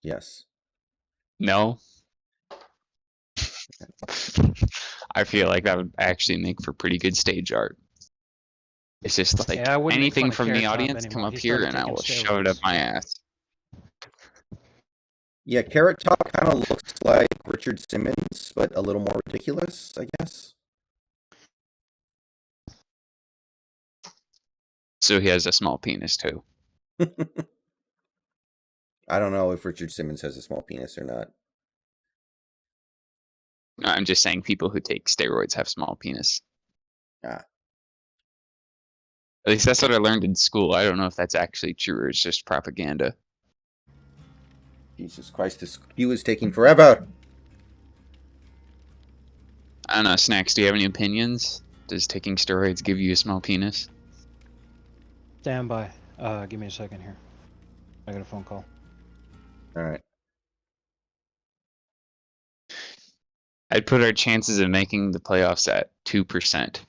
Yes. No. I feel like that would actually make for pretty good stage art. It's just like anything from the audience, come up here and I will shove it up my ass. Yeah, Carrot Top kind of looks like Richard Simmons, but a little more ridiculous, I guess. So he has a small penis too. I don't know if Richard Simmons has a small penis or not. No, I'm just saying people who take steroids have small penis. Ah. At least that's what I learned in school. I don't know if that's actually true or it's just propaganda. Jesus Christ, this queue is taking forever. I don't know, Snacks, do you have any opinions? Does taking steroids give you a small penis? Stand by. Give me a second here. I got a phone call. All right. I'd put our chances of making the playoffs at 2%.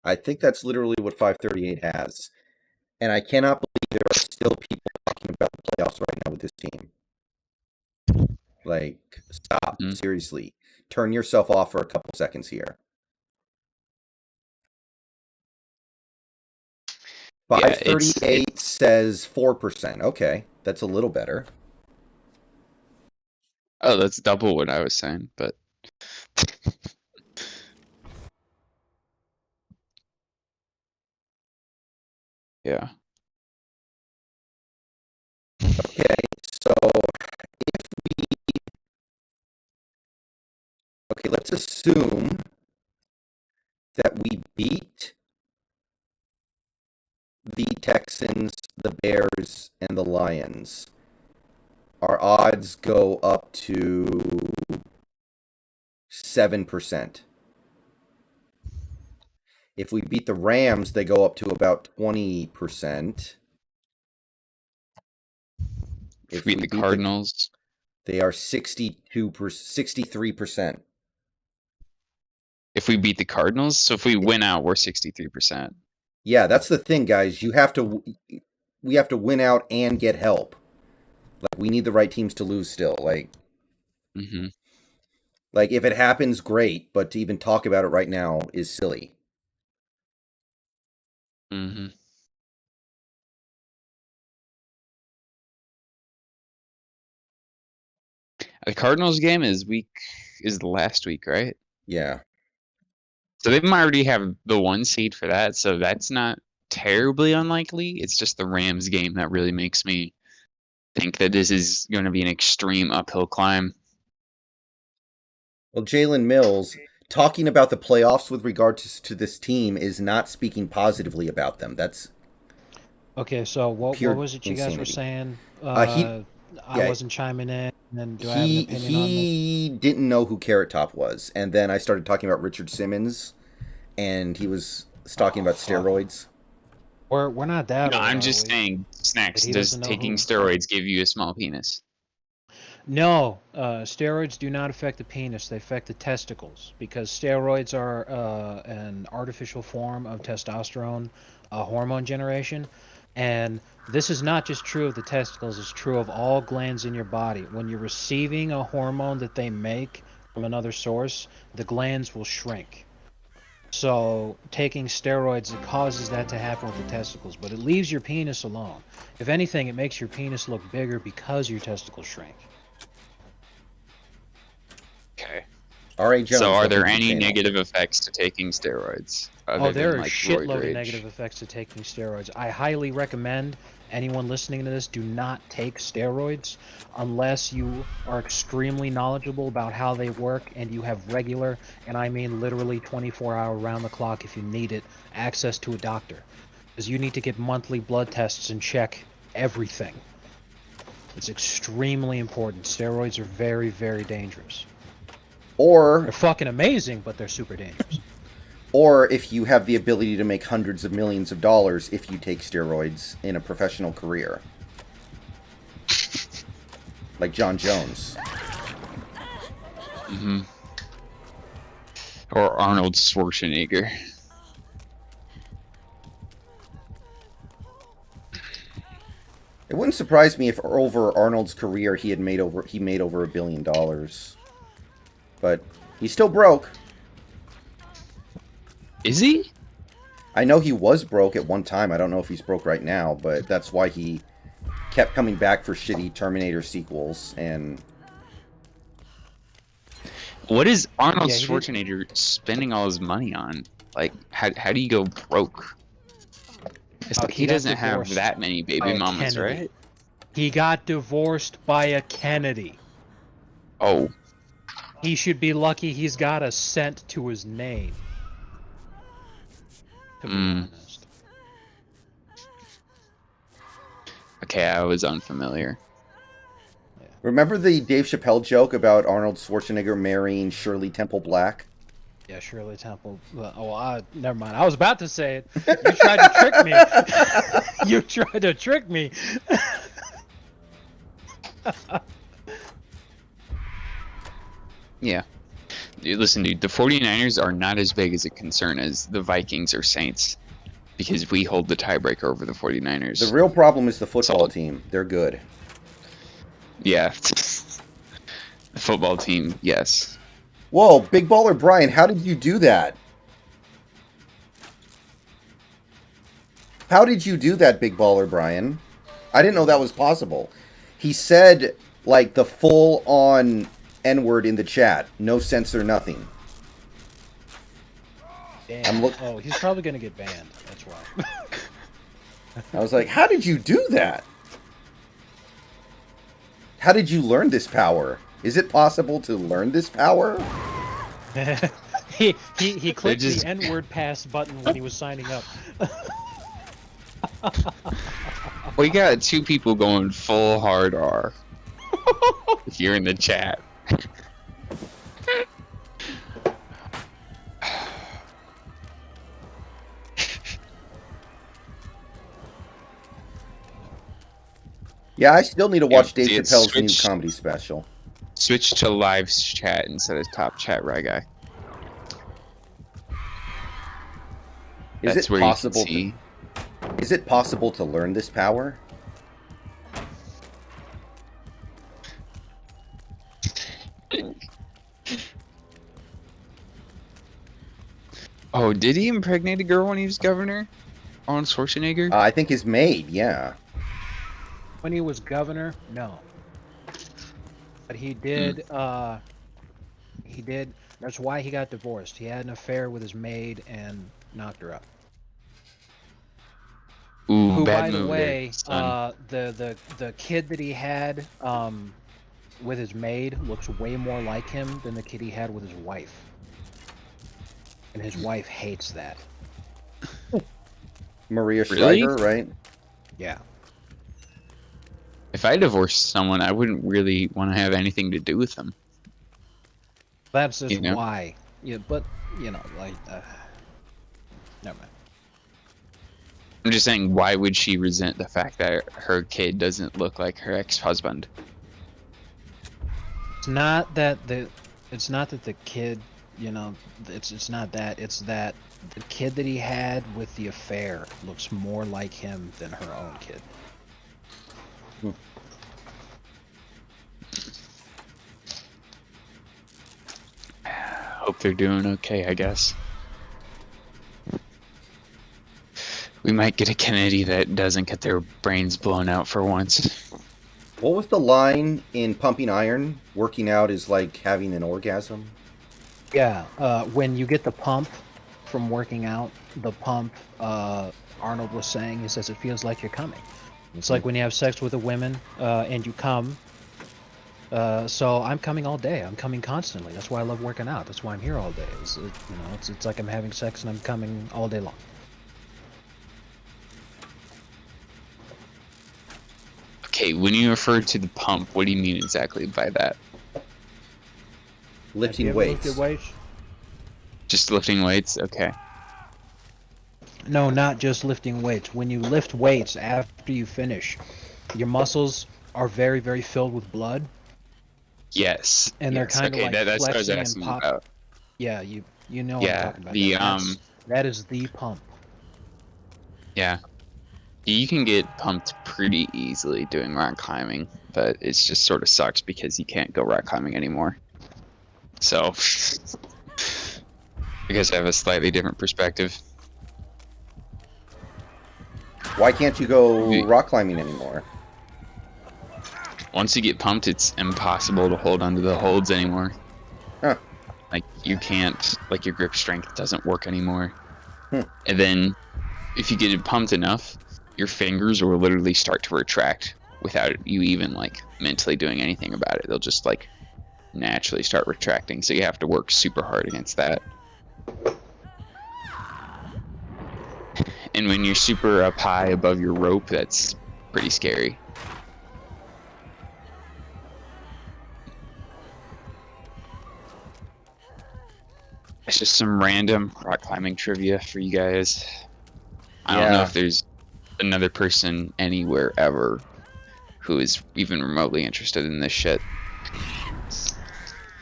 I think that's literally what 538 has. And I cannot believe there are still people talking about the playoffs right now with this team. Like, stop. Seriously. Turn yourself off for a couple seconds here. 538 says 4%. Okay, that's a little better. Oh, that's double what I was saying, but... yeah. Okay, so if we... Okay, let's assume that we beat the Texans, the Bears, and the Lions. Our odds go up to 7%. If we beat the Rams, they go up to about 20%. If we beat the Cardinals, they are 63%. If we beat the Cardinals, so if we win out, we're 63%. Yeah, that's the thing, guys. We have to win out and get help. Like, we need the right teams to lose still. Like, like if it happens, great. But to even talk about it right now is silly. The Cardinals game is the last week, right? Yeah. So they might already have the 1 seed for that, so that's not terribly unlikely. It's just the Rams game that really makes me think that this is going to be an extreme uphill climb. Well, Jalen Mills talking about the playoffs with regard to this team is not speaking positively about them. That's Okay, so what pure was it you guys were insanity. saying? He I yeah, wasn't chiming in, and do I have an opinion on this? he didn't know who Carrot Top was, and then I started talking about Richard Simmons, and he was talking about steroids. We're not that No, old, I'm are just we? saying, Snacks, But he does doesn't know taking who. steroids give you a small penis? No, steroids do not affect the penis. They affect the testicles because steroids are an artificial form of testosterone hormone generation. And this is not just true of the testicles, it's true of all glands in your body. When you're receiving a hormone that they make from another source, the glands will shrink. So taking steroids, it causes that to happen with the testicles, but it leaves your penis alone. If anything, it makes your penis look bigger because your testicles shrink. Okay. R.A. Jones. So are there welcome to the any channel. negative effects to taking steroids? Other There than are like shitload roid of rage? negative effects to taking steroids. I highly recommend anyone listening to this do not take steroids unless you are extremely knowledgeable about how they work and you have regular, and I mean literally 24-hour round the clock if you need it, access to a doctor. Because you need to get monthly blood tests and check everything. It's extremely important. Steroids are very, very dangerous. Or They're fucking amazing, but they're super dangerous. Or if you have the ability to make hundreds of millions of dollars if you take steroids in a professional career. Like John Jones. Mm-hmm. Or Arnold Schwarzenegger. It wouldn't surprise me if over Arnold's career he made over $1 billion. But he's still broke. Is he? I know he was broke at one time. I don't know if he's broke right now, but that's why he kept coming back for shitty Terminator sequels. And what is Arnold Yeah, he did- Schwarzenegger spending all his money on? Like, how do you go broke? It's like he he got doesn't have divorced that many by baby a mamas, Kennedy. right? He got divorced by a Kennedy. Oh, He should be lucky he's got a cent to his name. To be honest. okay, I was unfamiliar. remember the Dave Chappelle joke about Arnold Schwarzenegger marrying Shirley Temple Black? Yeah, Shirley Temple. Never mind. I was about to say it. You tried to trick me. You tried to trick me. Yeah. Dude, listen, dude, the 49ers are not as big as a concern as the Vikings or Saints. Because we hold the tiebreaker over the 49ers. The real problem is the football team. They're good. Yeah. The football team, yes. Whoa, Big Baller Brian, how did you do that? How did you do that, Big Baller Brian? I didn't know that was possible. He said, like, the full-on N-word in the chat. No censor, nothing. Damn. Oh, he's probably going to get banned. That's why. I was like, how did you do that? How did you learn this power? Is it possible to learn this power? he clicked the N-word pass button when he was signing up. We got two people going full hard R. If you're in the chat. Yeah, I still need to watch Dave Yeah, Chappelle's new switch- comedy special. Switch to live chat instead of top chat, right, guy? Is That's it where possible? you can see. Is it possible to learn this power? Oh, did he impregnate a girl when he was governor? Arnold Schwarzenegger? I think his maid, yeah. When he was governor, no. But he did. He did. That's why he got divorced. He had an affair with his maid and knocked her up. Ooh, Who, bad by the move way, there, son. the kid that he had with his maid looks way more like him than the kid he had with his wife, and his wife hates that. Maria Really? Schreiber, right? Yeah. If I divorced someone, I wouldn't really want to have anything to do with them. That's just You know? why. Yeah, but you know, like, never mind. I'm just saying, why would she resent the fact that her kid doesn't look like her ex-husband? It's not that the kid, you know, it's not that. It's that the kid that he had with the affair looks more like him than her own kid. Hope they're doing okay, I guess. We might get a Kennedy that doesn't get their brains blown out for once. What was the line in Pumping Iron? Working out is like having an orgasm? Yeah, when you get the pump from working out, the pump, Arnold was saying, he says it feels like you're coming. It's like when you have sex with a woman and you come. So I'm coming all day. I'm coming constantly. That's why I love working out. That's why I'm here all day. It's like I'm having sex and I'm coming all day long. Okay, when you refer to the pump, what do you mean exactly by that? Lifting Have you ever weights. lifted weights? Just lifting weights? Okay. No, not just lifting weights. When you lift weights after you finish, your muscles are very, very filled with blood, Yes. and they're Yes. kind of Okay, like that's what I was flexing and asking pop. about. Yeah, you know what I'm Yeah, talking about. the That is the pump. yeah. You can get pumped pretty easily doing rock climbing, but it's just sort of sucks because you can't go rock climbing anymore. So, I guess I have a slightly different perspective. Why can't you go rock climbing anymore? Once you get pumped, it's impossible to hold onto the holds anymore. Huh. Like, you can't, like, your grip strength doesn't work anymore. Hmm. And then, if you get it pumped enough, your fingers will literally start to retract without you even, like, mentally doing anything about it. They'll just, like, naturally start retracting, so you have to work super hard against that. And when you're super up high above your rope, that's pretty scary. It's just some random rock climbing trivia for you guys. I don't know if there's another person anywhere ever who is even remotely interested in this shit.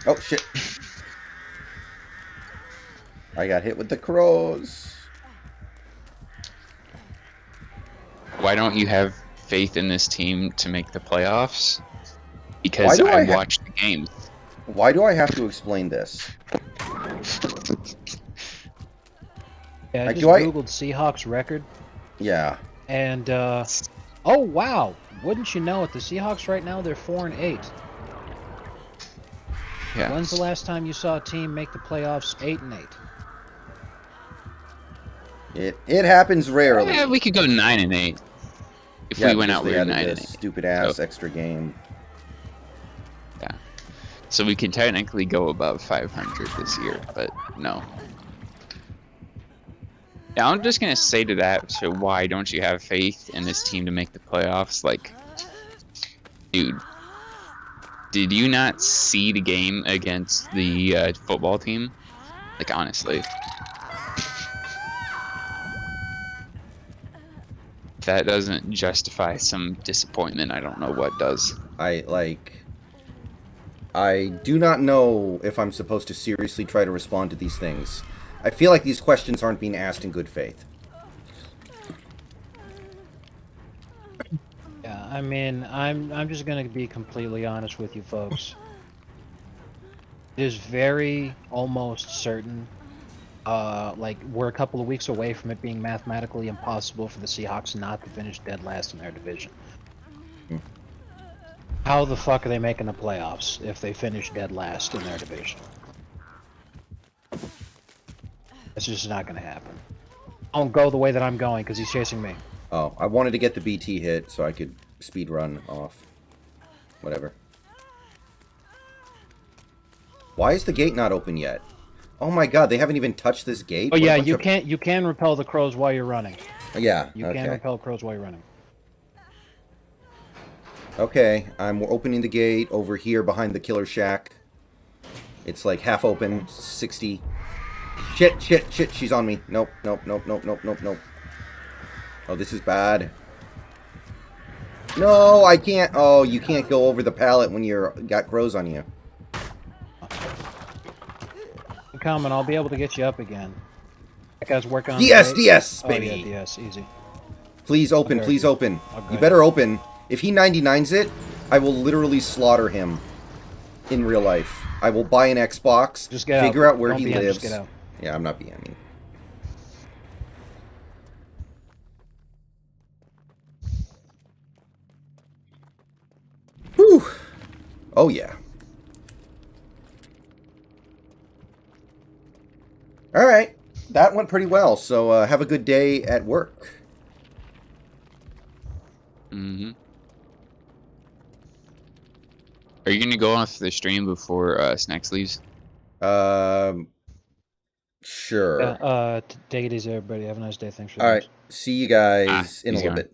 Oh, shit. I got hit with the crows. Why don't you have faith in this team to make the playoffs? Because I watched the game. Why do I have to explain this? Yeah, I Like, just googled Seahawks record. Yeah. And oh wow! Wouldn't you know it? The Seahawks right now they're 4-8. Yeah. When's the last time you saw a team make the playoffs 8-8? It happens rarely. Yeah, we could go 9-8 if we went out. We were 9-8. Stupid ass extra game. Yeah. So we can technically go above 500 this year, but no. Yeah, I'm just gonna say to that. So why don't you have faith in this team to make the playoffs? Like, dude, did you not see the game against the football team? Like, honestly, if that doesn't justify some disappointment, I don't know what does. I do not know if I'm supposed to seriously try to respond to these things. I feel like these questions aren't being asked in good faith. Yeah, I mean, I'm just gonna be completely honest with you folks. It is very almost certain. Like we're a couple of weeks away from it being mathematically impossible for the Seahawks not to finish dead last in their division. How the fuck are they making the playoffs if they finish dead last in their division? It's just not going to happen. Don't go the way that I'm going because he's chasing me. Oh, I wanted to get the BT hit so I could speed run off. Whatever. Why is the gate not open yet? Oh my god, they haven't even touched this gate? Oh What a yeah, bunch you of- can't. You can repel the crows while you're running. Yeah, You okay. can repel crows while you're running. Okay, I'm opening the gate over here behind the killer shack. It's like half open, 60. Shit, she's on me. Nope. Oh, this is bad. No, I can't. Oh, you can't go over the pallet when you're got crows on you. I'm coming. I'll be able to get you up again. That guy's working on DS, the gate. DS, Oh baby. yeah, DS, easy. Please open, Okay. please open. Okay. You better open. If he 99s it, I will literally slaughter him in real life. I will buy an Xbox, Just get figure out where Don't he BM, lives. Just get out. Yeah, I'm not BMing. Whew. Oh, yeah. All right. That went pretty well. So have a good day at work. Mm-hmm. Are you gonna go off the stream before Snacks leaves? Sure. Yeah, take it easy, everybody. Have a nice day. Thanks for the All games. right. See you guys in a he's little gone. bit.